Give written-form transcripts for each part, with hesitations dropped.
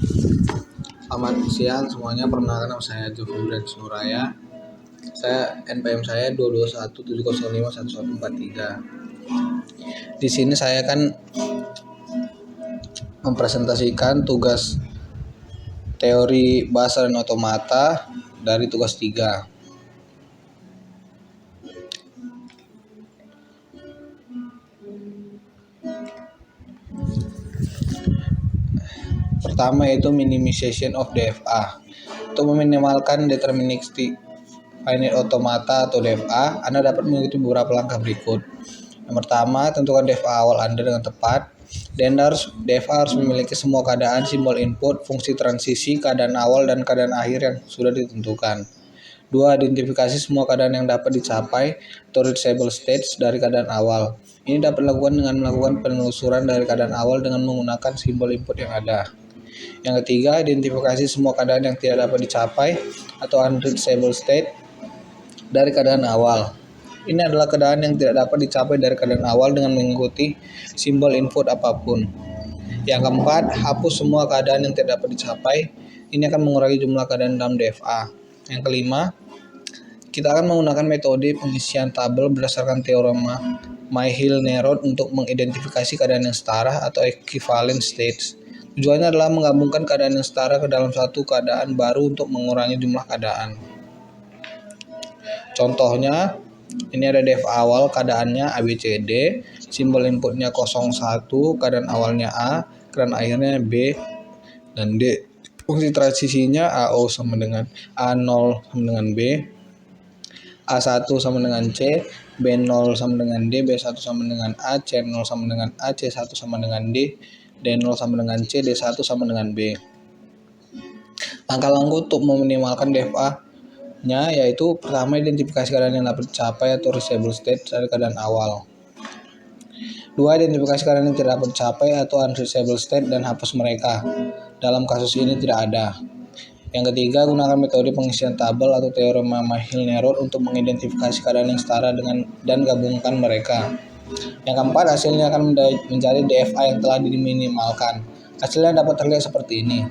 Selamat siang semuanya, perkenalkan nama saya Jofri Nuraya. NPM saya 22170511143. Di sini saya akan mempresentasikan tugas teori bahasa dan otomata dari tugas 3. Pertama yaitu minimization of DFA. Untuk meminimalkan deterministic finite automata atau DFA, Anda dapat mengikuti beberapa langkah berikut. Yang pertama, tentukan DFA awal Anda dengan tepat. DFA harus memiliki semua keadaan, simbol input, fungsi transisi, keadaan awal, dan keadaan akhir yang sudah ditentukan. 2. Identifikasi semua keadaan yang dapat dicapai atau reachable states dari keadaan awal. Ini dapat dilakukan dengan melakukan penelusuran dari keadaan awal dengan menggunakan simbol input yang ada. Yang ketiga, identifikasi semua keadaan yang tidak dapat dicapai atau unreachable state dari keadaan awal. Ini adalah keadaan yang tidak dapat dicapai dari keadaan awal dengan mengikuti simbol input apapun. Yang keempat, hapus semua keadaan yang tidak dapat dicapai. Ini akan mengurangi jumlah keadaan dalam DFA. Yang kelima, kita akan menggunakan metode pengisian tabel berdasarkan teorema Myhill-Nerod untuk mengidentifikasi keadaan yang setara atau equivalent states. Tujuannya adalah menggabungkan keadaan yang setara ke dalam satu keadaan baru untuk mengurangi jumlah keadaan. Contohnya, ini ada DFA awal, keadaannya ABCD, simbol inputnya 01, keadaan awalnya A, keadaan akhirnya B dan D. Fungsi transisinya AO sama dengan A0 sama dengan B, A1 sama dengan C, B0 sama dengan D, B1 sama dengan A, C0 sama dengan A, C1 sama dengan D, D0 sama dengan C, D1 sama dengan B. Langkah-langkah untuk meminimalkan DFA-nya yaitu pertama, identifikasi keadaan yang dapat dicapai atau reachable state dari keadaan awal. 2. Identifikasi keadaan yang tidak dapat dicapai atau unreachable state dan hapus mereka. Dalam kasus ini tidak ada. Yang ketiga, gunakan metode pengisian tabel atau teorema Myhill-Nerod untuk mengidentifikasi keadaan yang setara dan gabungkan mereka. Yang keempat, hasilnya akan mencari DFA yang telah diminimalkan. Hasilnya dapat terlihat seperti ini.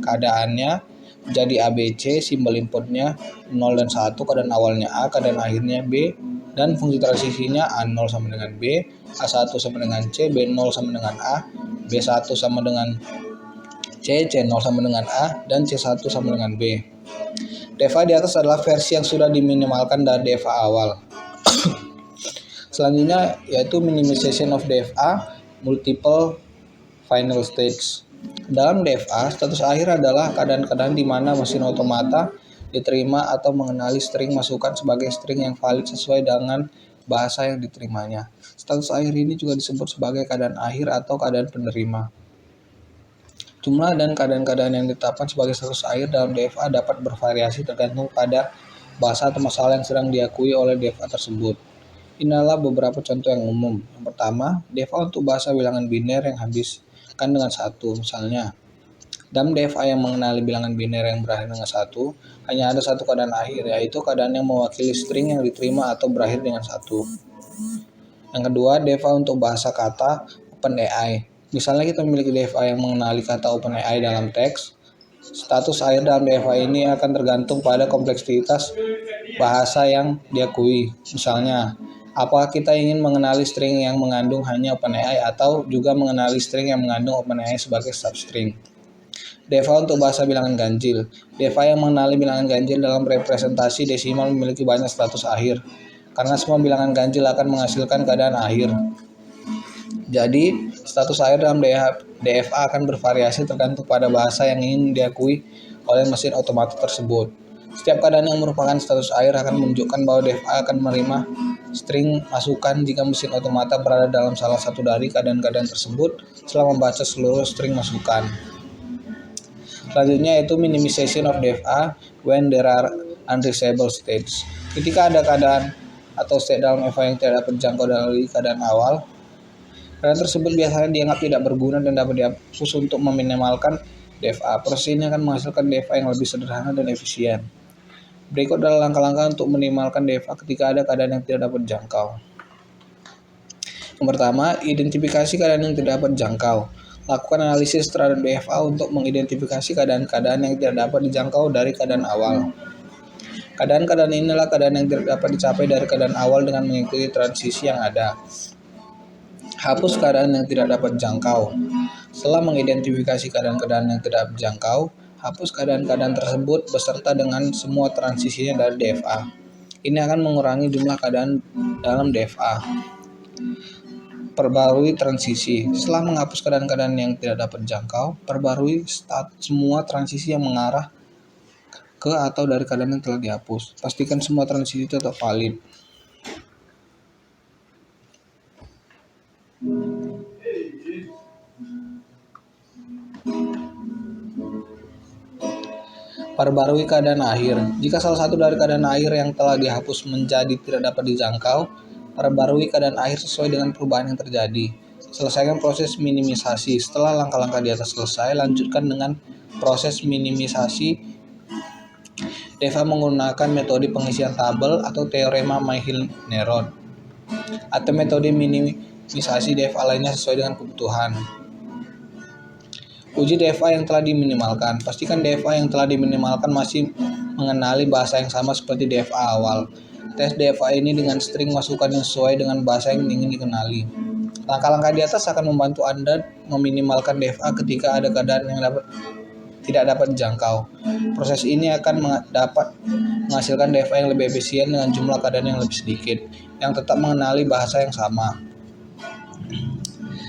Keadaannya jadi ABC, simbol inputnya 0 dan 1, keadaan awalnya A, keadaan akhirnya B, dan fungsi transisinya A0 sama dengan B, A1 sama dengan C, B0 sama dengan A, B1 sama dengan C, C0 sama dengan A, dan C1 sama dengan B. DFA di atas adalah versi yang sudah diminimalkan dari DFA awal. Selanjutnya yaitu minimization of DFA, multiple final states. Dalam DFA, status akhir adalah keadaan-keadaan di mana mesin otomata diterima atau mengenali string masukan sebagai string yang valid sesuai dengan bahasa yang diterimanya. Status akhir ini juga disebut sebagai keadaan akhir atau keadaan penerima. Jumlah dan keadaan-keadaan yang ditetapkan sebagai status akhir dalam DFA dapat bervariasi tergantung pada bahasa atau masalah yang sedang diakui oleh DFA tersebut. Inilah beberapa contoh yang umum. Yang pertama, DFA untuk bahasa bilangan biner yang habiskan dengan 1. Misalnya, dalam DFA yang mengenali bilangan biner yang berakhir dengan 1, hanya ada satu keadaan akhir, yaitu keadaan yang mewakili string yang diterima atau berakhir dengan 1. Yang kedua, DFA untuk bahasa kata OpenAI. Misalnya kita memiliki DFA yang mengenali kata OpenAI dalam teks. Status akhir dalam DFA ini akan tergantung pada kompleksitas bahasa yang diakui. Misalnya, apakah kita ingin mengenali string yang mengandung hanya OpenAI atau juga mengenali string yang mengandung OpenAI sebagai substring. DFA untuk bahasa bilangan ganjil. DFA yang mengenali bilangan ganjil dalam representasi desimal memiliki banyak status akhir, karena semua bilangan ganjil akan menghasilkan keadaan akhir. Jadi, status akhir dalam DFA akan bervariasi tergantung pada bahasa yang ingin diakui oleh mesin otomata tersebut. Setiap keadaan yang merupakan status akhir akan menunjukkan bahwa DFA akan menerima string masukan jika mesin otomata berada dalam salah satu dari keadaan-keadaan tersebut setelah membaca seluruh string masukan. Selanjutnya yaitu minimization of DFA when there are unreachable states. Ketika ada keadaan atau state dalam DFA yang tidak dapat dijangkau dari keadaan awal, keadaan tersebut biasanya dianggap tidak berguna dan dapat dihapus untuk meminimalkan DFA. Proses ini akan menghasilkan DFA yang lebih sederhana dan efisien. Berikut adalah langkah-langkah untuk meminimalkan DFA ketika ada keadaan yang tidak dapat dijangkau. Yang pertama, identifikasi keadaan yang tidak dapat dijangkau. Lakukan analisis terhadap DFA untuk mengidentifikasi keadaan-keadaan yang tidak dapat dijangkau dari keadaan awal. Keadaan-keadaan inilah keadaan yang tidak dapat dicapai dari keadaan awal dengan mengikuti transisi yang ada. Hapus keadaan yang tidak dapat dijangkau. Setelah mengidentifikasi keadaan-keadaan yang tidak dijangkau, hapus keadaan-keadaan tersebut beserta dengan semua transisinya dari DFA. Ini akan mengurangi jumlah keadaan dalam DFA. Perbarui transisi. Setelah menghapus keadaan-keadaan yang tidak dapat dijangkau, perbarui semua transisi yang mengarah ke atau dari keadaan yang telah dihapus. Pastikan semua transisi tetap valid. Perbarui keadaan akhir. Jika salah satu dari keadaan akhir yang telah dihapus menjadi tidak dapat dijangkau, perbarui keadaan akhir sesuai dengan perubahan yang terjadi. Selesaikan proses minimisasi. Setelah langkah-langkah di atas selesai, lanjutkan dengan proses minimisasi. DEFA menggunakan metode pengisian tabel atau teorema Myhill-Néron atau metode minimisasi DFA lainnya sesuai dengan kebutuhan. Uji DFA yang telah diminimalkan. Pastikan DFA yang telah diminimalkan masih mengenali bahasa yang sama seperti DFA awal. Tes DFA ini dengan string masukan yang sesuai dengan bahasa yang ingin dikenali. Langkah-langkah di atas akan membantu Anda meminimalkan DFA ketika ada keadaan yang tidak dapat dijangkau. Proses ini akan dapat menghasilkan DFA yang lebih efisien dengan jumlah keadaan yang lebih sedikit, yang tetap mengenali bahasa yang sama.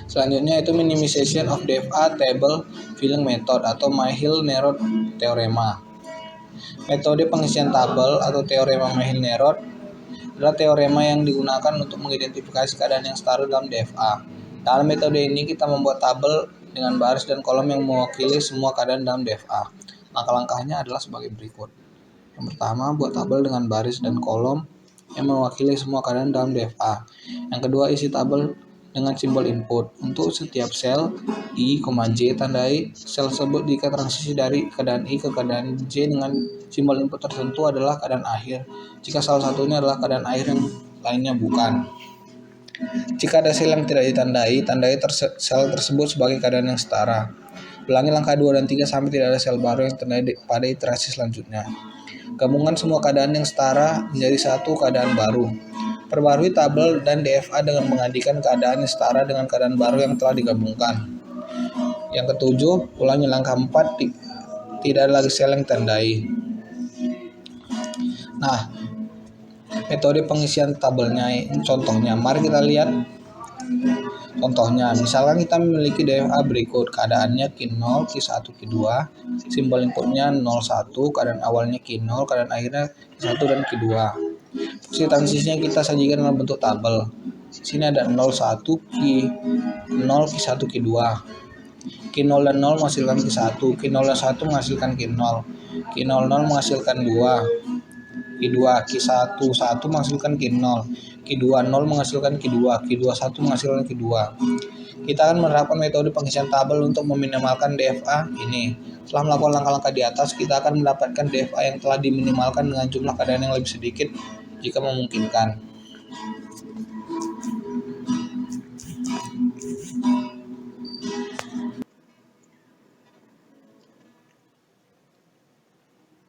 Selanjutnya itu minimization of DFA table filling method atau Myhill-Néron theorema. Metode pengisian tabel atau teorema Myhill-Néron adalah teorema yang digunakan untuk mengidentifikasi keadaan yang setara dalam DFA. Dalam metode ini kita membuat tabel dengan baris dan kolom yang mewakili semua keadaan dalam DFA. Langkah-langkahnya adalah sebagai berikut. Yang pertama, buat tabel dengan baris dan kolom yang mewakili semua keadaan dalam DFA. Yang kedua, isi tabel dengan simbol input. Untuk setiap sel I, J, tandai sel tersebut jika transisi dari keadaan I ke keadaan J dengan simbol input tertentu adalah keadaan akhir. Jika salah satunya adalah keadaan akhir yang lainnya bukan. Jika ada sel yang tidak ditandai, tandai sel tersebut sebagai keadaan yang setara. Ulangi langkah 2 dan 3 sampai tidak ada sel baru yang tandai pada iterasi selanjutnya. Gabungkan semua keadaan yang setara menjadi satu keadaan baru. Perbarui tabel dan DFA dengan menggantikan keadaan yang setara dengan keadaan baru yang telah digabungkan. Yang ketujuh, ulangi langkah 4, tidak ada lagi sel yang tandai. Nah, metode pengisian tabelnya, contohnya, mari kita lihat contohnya. Misalkan kita memiliki DFA berikut, keadaannya Q0, Q1, Q2, simbol inputnya 01, keadaan awalnya Q0, keadaan akhirnya Q1 dan Q2. Fungsi transisinya kita sajikan dalam bentuk tabel. Sini ada 01, Q0, Q1, Q2. Q0 dan 0 menghasilkan Q1, Q0 dan 1 menghasilkan Q0, Q00 menghasilkan 2, Q2, Q1, 1 menghasilkan Q0, Q20 menghasilkan Q2, Q21 menghasilkan Q2. Kita akan menerapkan metode pengisian tabel untuk meminimalkan DFA ini. Setelah melakukan langkah-langkah di atas, kita akan mendapatkan DFA yang telah diminimalkan dengan jumlah keadaan yang lebih sedikit jika memungkinkan.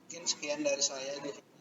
Mungkin sekian dari saya.